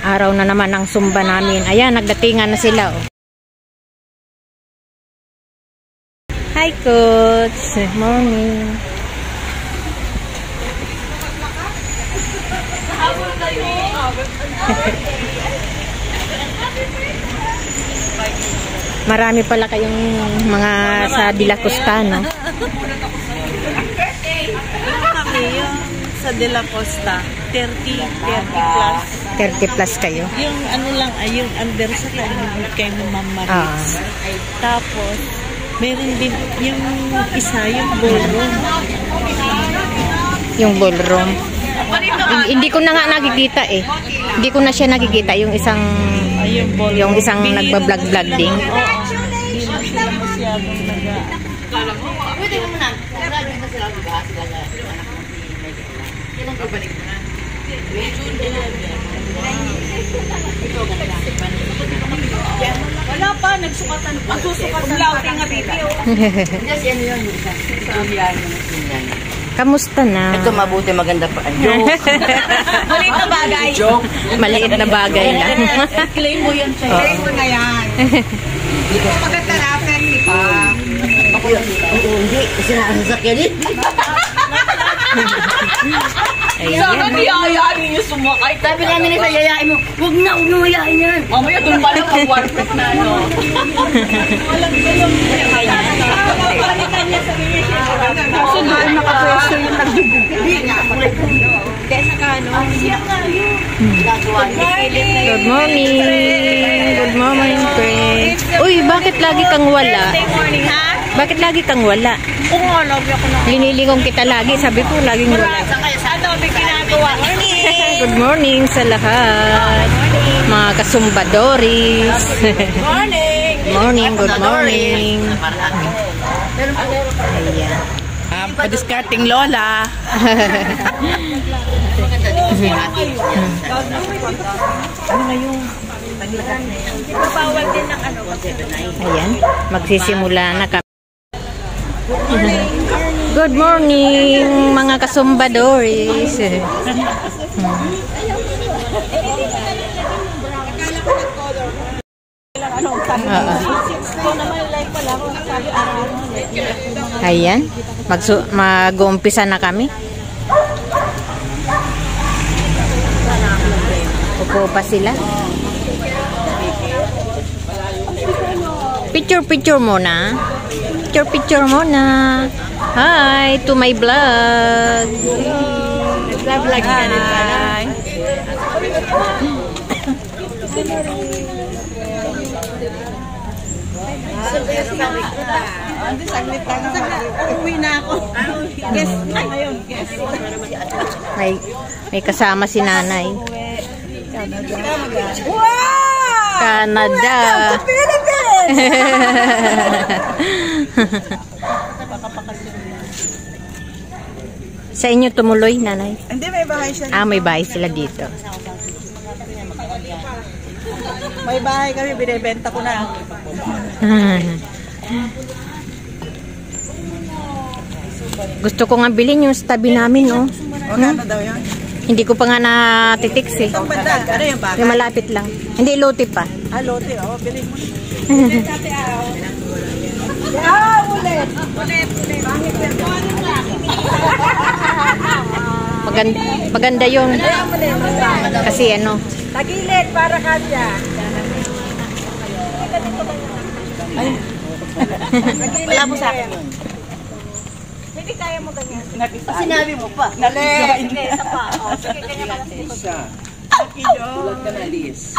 Araw na naman ang Zumba namin. Ayan, nagdatingan na sila. Oh. Hi, Coach. Good morning. Marami pala kayong mga sa De La Costa, no? Kami yung sa De La Costa, 30 plus. 30 plus kayo? Yung ano lang, yung under sa kay Ma'am Maris. Tapos, meron din yung isa, yung ballroom. Yung ballroom. Hindi ko na nga nakikita eh. Hindi ko na siya nakikita yung isang nagba-vlog din. Hindi na sila masyadong Pwede mo na. Marami na sila magbahas sila na anak mo si Ilang kabalik mo na. Wala pa, nagsukatan pa. Susukatan pa. Nga baby. Yes, yan yun. Kamusta na? Ito mabuti, maganda pa. Joke. Maliit na bagay. Joke. Maliit na bagay lang. Claim mo yan siya. Claim mo na yan. Hindi ko maganda na, friendly pa. Oo, hindi. Kasi nakasasakyan eh. Sana niyayain niyo sumakay. Sabi namin sa yayain mo, huwag na yayain yan. Mamaya doon pa lang mag-warpet na, no? Walang gayong balikan niya sa rin niya. Kasi doon nakapwesto yung nagdubugi. Kaya saka, ano? Siya nga yun. Good morning. Good morning, friends. Uy, bakit lagi kang wala? Good morning, ha? Bakit lagi kang wala? Oo nga, lagi ako na. Linilingong kita lagi. Sabi ko, laging wala. Ano may ginagawa? Good morning sa lahat. Mga kasumbadoris. Morning! Morning, good morning. Ayan. Padiskarting lola. Ano na yung bawal din ng ano? Ayan. Magsisimula na kami. Good morning, mga kasumbadoris. Ayan. Mag-uumpisa na kami. Upo pa sila. Picture muna. Picture muna. Hi to my vlog. Vlog ka rin pala. Saglit lang. Uwi na ako. Guess na ngayon. Guess. May kasama si nanay. Wow! Canada. Philippines! Sa inyo tumuloy, nanay? Hindi, may bahay siya. May bahay sila dito. May bahay kami, binibenta ko na. Gusto ko nga bilhin yung tabi namin, oh. Magkano daw yan? Hindi ko pa nga natitiks eh. Itong banda, ano yung bagay? Yung malapit lang. Hindi, lote pa. Lote, bilhin mo. Ulit. Ulit. Maganda yun. Kasi ano. Tagilid para kasya. Wala mo sa akin yun. Hindi kaya mo ganyan. Sinabi mo pa. Hindi, isa pa. Sige, ganyan ka lang. Tulad ka na, Liz.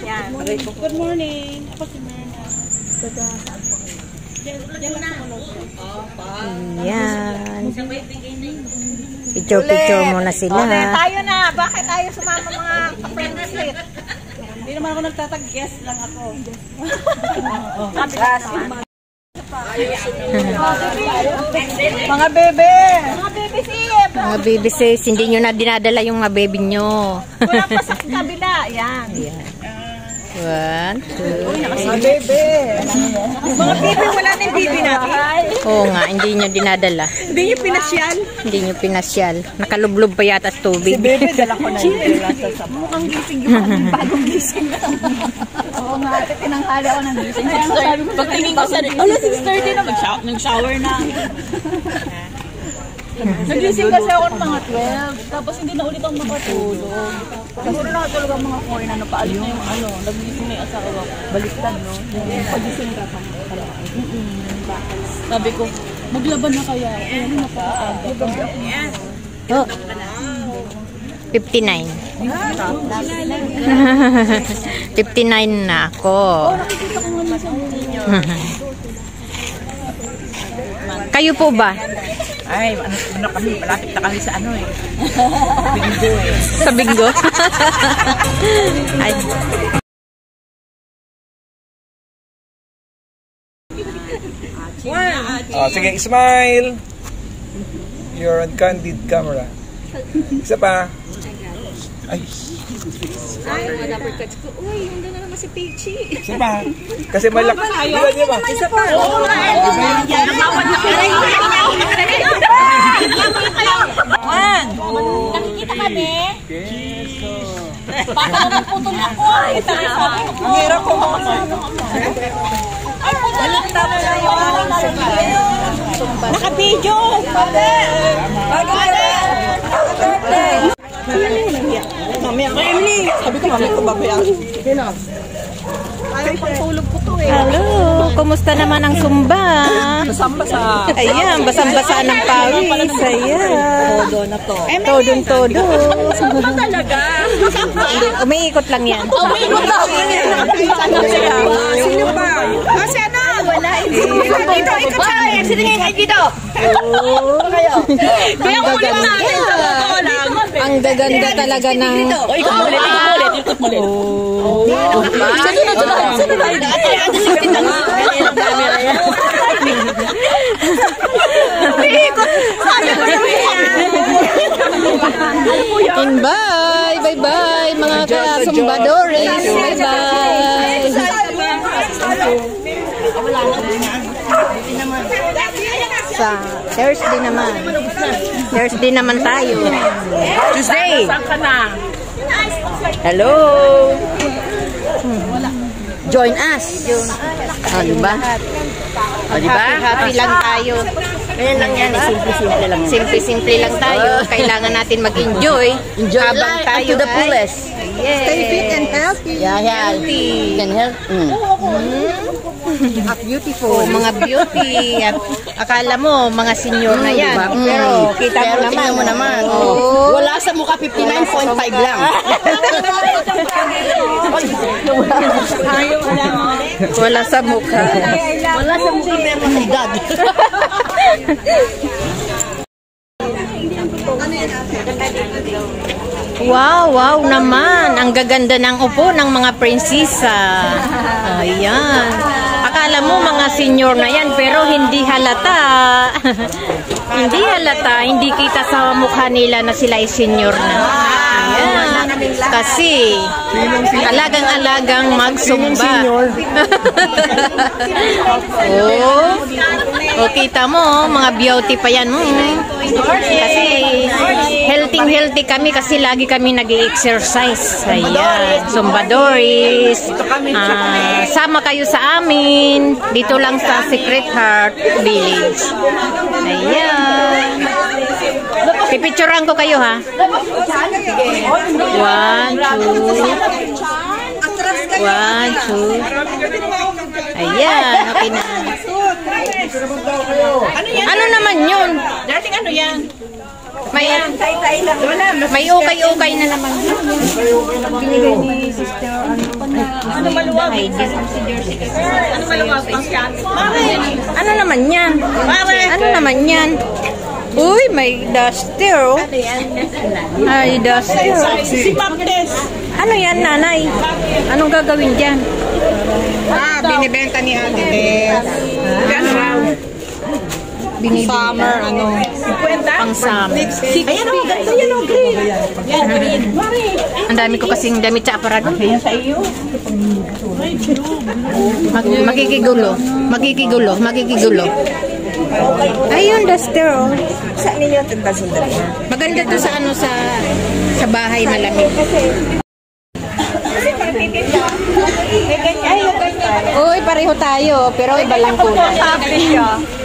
Yan. Good morning. Ako si Myrna. Yan. Picture muna sila. Tayo na. Bakit tayo sumama mga friends late? Hindi naman ako nagtatag-guess lang ako. Mga bebe! Mga bebe sip! Mga baby sis, hindi nyo na dinadala yung mga baby nyo. Wala pa sa kabila. Yan. Ayan. 1, 2, Bebe. Mga bibi, wala na yung bibi natin. Oo nga, hindi nyo dinadala. Hindi nyo pinasyal. Hindi nyo pinasyal. Nakalublob pa yata sa tubig. Si Bebe, dala ko na yung sa mukhang gising yung bagong gising na. Oo nga, ate, tinanghali ako ng gising. Pagtingin ko sa rin, ala, 6:30 na, nag-shower na. Nagising kasi ako ng mga 12, tapos hindi na ulit ako makatulog. Siguro nakatulog ang mga 4 na napaalis na yung ano, nagising na yung asawa, baliktad, no? Pagising ka pa. Sabi ko, maglaban na kaya. Ano napaaga. Oh. 59. 59 na ako. Nakikita ko nga sa inyo. Kayo po ba? Ay, ano kami, malapit na kami sa ano eh. Bingo eh. Sa bingo? Ay. Oh, sige, smile. You're on candid camera. Isa pa. Ay. Ay, wala pa catch ko. Uy, hindi na naman si Peachy. Isa pa. Kasi malaki. Di ba? Isa pa. Oo nga. Nakawad na kayo. Nakikita kami. Baka naman putol ako. Ang hirap ko. Ay, putol lang tama na yung naka-video. Mamaya ko, Emily. Sabi ko, mamaya ko babayaan. Ay, pantulog ko to eh. Hello, kumusta naman ang Sumba? Basang-basa. Ayan, basang-basa ng pawis. Ayan. Todo na to. Todong-todo. Saan ba talaga? Umiikot lang yan. Umiikot lang. Sino ba? Kasi ano? Wala. Dito, ikot sa akin. Sino nga dito? Kayo. Kaya ulit natin. Ang gaganda talaga ng... Ikot mo ulit. Ikot mo ulit. Bye! Bye-bye mga ka-Sumbadores! Bye-bye! Sa Thursday naman. Thursday naman tayo. Tuesday! Hello! Join us! O, diba? O, diba? Happy lang tayo. Ganyan lang yan. Simple-simple lang. Simple-simple lang tayo. Kailangan natin mag-enjoy habang tayo to the fullest. Yes. Stay fit and healthy. Yeah, healthy. And healthy. At beautiful. Mga beauty. At akala mo, mga senior na yan. Pero kita mo naman. Oh. Wala sa mukha, 59.5 lang. Wala sa mukha. Wala sa mukha, pero may edad. Wow, wow naman. Ang gaganda ng upo ng mga prinsesa. Ayan. Akala mo mga senior na yan, pero hindi halata. Hindi halata. Hindi kita sa mukha nila na sila ay senior na. Ayan. Kasi alagang-alagang magsumba. Oh, kita mo, mga beauty pa yan. Kasi healthy kami kasi lagi kami nag-exercise. Ayan, Sumbadoris. Sama kayo sa amin. Dito lang sa Secret Heart Village. Ayan. Pipicturean ko kayo ha. 1, 2. 1, 2. Ayan, okay na. Ano naman yun? Dating ano yan? May ukay-ukay na naman. Binigay ni sister. Ano maluwag? Ano maluwag? Ano naman yan? Ano naman yan? Uy, may duster. Ay, duster. Si Baptist. Ano yan, nanay? Anong gagawin dyan? Binibenta ni Ate Tess. Yan raw. Summer, ano? 50? Pang summer. Ayan o, ganda yan o, green. Yan, green. Ang dami ko kasing damit sa aparador. Sa iyo. Makikigulo. Ayun, duster, oh. Saan ninyo tinda sundali? Maganda to sa ano, sa bahay malamig. Uy, pareho tayo, pero iba lang kulay.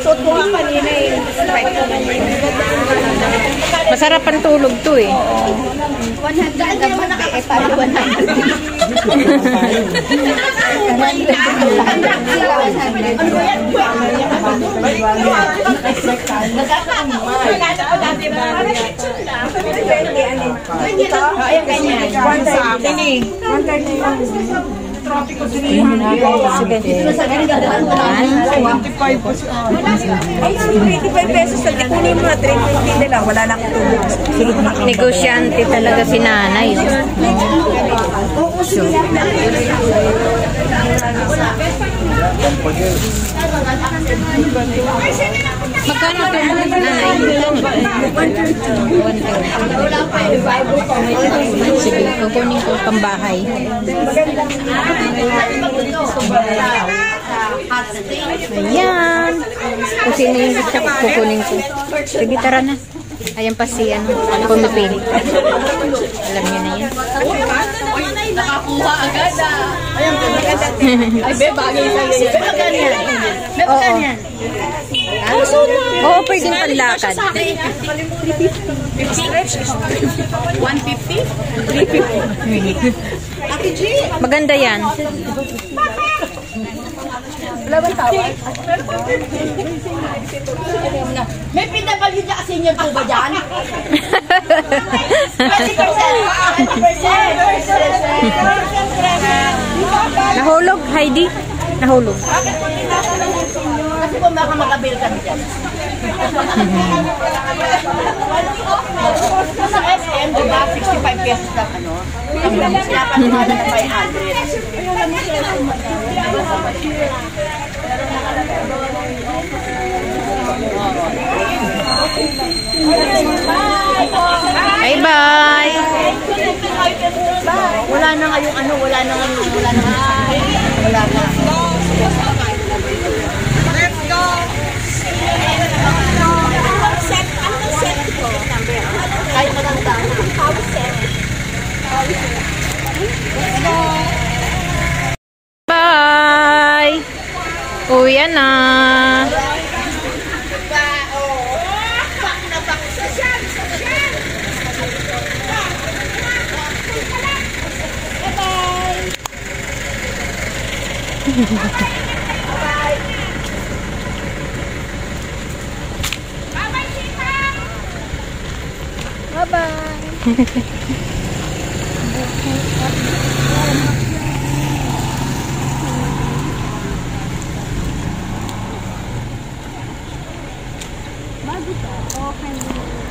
Suot ko nga kanina yung strike ko man yun. Masarap ang tulog to eh. 100 naman nakakapala 100. Ay, 25 pesos. Hindi kunin mo na 320 nila. Wala na akong tulog. Negosyante talaga si nanay. So, magkano ito nanay? Sige, kukunin ko pambahay. Ayan. Kung sino yung gusto ko, kukunin ko. Sige, tara na. Ayan pa si pumipili. Alam niyo na yan. Nakakuha agad Ayan, maganda. Ay, be, bagay sa'yo. Be, maganda yan. Be, maganda yan. Oo, pwedeng panlakad. 150? Maganda yan. Wala bang tawag? May pinabagin niya kasi niya po ba dyan? 20%. Nahulog, Heidi? Nahulog. Kasi po baka makabil kami dyan. Sa SM, diba, 65 pesos lang ano? Tapos sinapanuhan na 500. Bye-bye! Wala na ngayong ano, wala na. Let's go! Anong set ko? Ay, maganda. House set. Bye! Uwi na! Bago to. Okay.